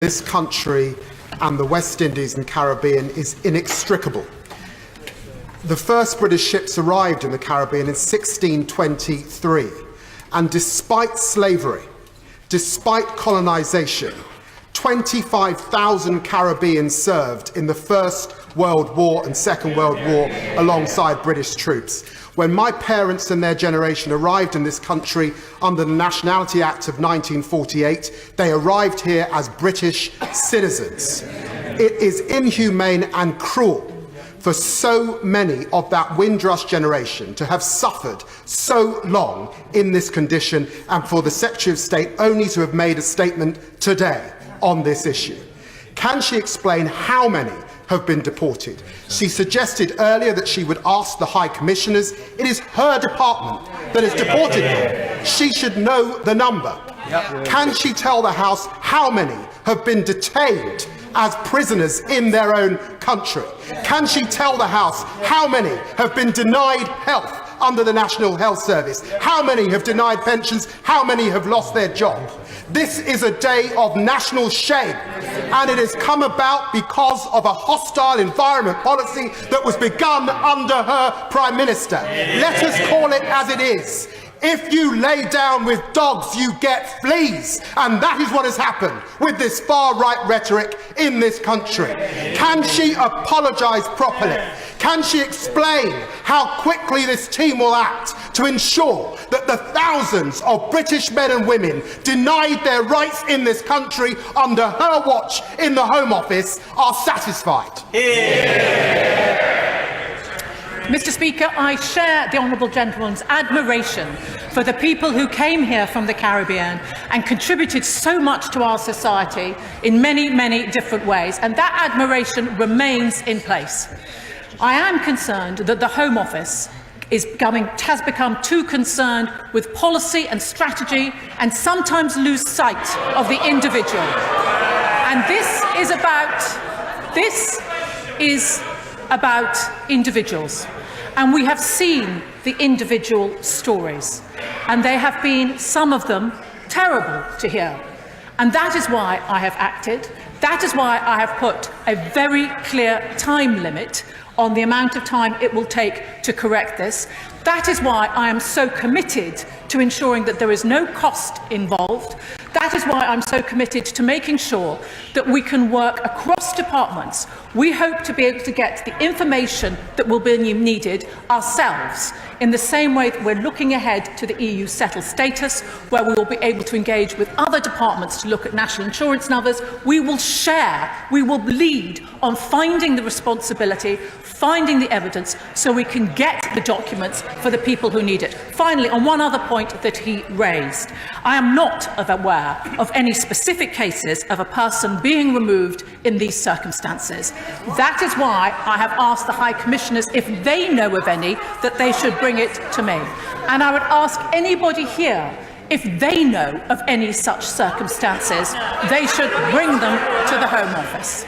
this country and the West Indies and Caribbean is inextricable. The first British ships arrived in the Caribbean in 1623, and despite slavery, despite colonisation, 25,000 Caribbeans served in the First World War and Second World War alongside British troops. When my parents and their generation arrived in this country under the Nationality Act of 1948, they arrived here as British citizens. It is inhumane and cruel for so many of that Windrush generation to have suffered so long in this condition, and for the Secretary of State only to have made a statement today on this issue. Can she explain how many have been deported? She suggested earlier that she would ask the High Commissioners. It is her department that has deported them. She should know the number. Can she tell the House how many have been detained as prisoners in their own country? Can she tell the House how many have been denied health under the National Health Service? How many have denied pensions? How many have lost their job? This is a day of national shame, and it has come about because of a hostile environment policy that was begun under her Prime Minister. Let us call it as it is. If you lay down with dogs, you get fleas. And that is what has happened with this far-right rhetoric in this country. Can she apologise properly? Can she explain how quickly this team will act to ensure that the thousands of British men and women denied their rights in this country under her watch in the Home Office are satisfied? Mr. Speaker, I share the honourable gentleman's admiration for the people who came here from the Caribbean and contributed so much to our society in many, many different ways, and that admiration remains in place. I am concerned that the Home Office has become too concerned with policy and strategy and sometimes lose sight of the individual. And this is about individuals. And we have seen the individual stories, and they have been, some of them, terrible to hear. And that is why I have acted. That is why I have put a very clear time limit on the amount of time it will take to correct this. That is why I am so committed to ensuring that there is no cost involved. That is why I'm so committed to making sure that we can work across departments. We hope to be able to get the information that will be needed ourselves, in the same way that we're looking ahead to the EU settled status, where we will be able to engage with other departments to look at national insurance numbers. We will share, we will lead on finding the responsibility, finding the evidence, so we can get the documents for the people who need it. Finally, on one other point that he raised, I am not aware of any specific cases of a person being removed in these circumstances. That is why I have asked the High Commissioners, if they know of any, that they should bring it to me. And I would ask anybody here, if they know of any such circumstances, they should bring them to the Home Office.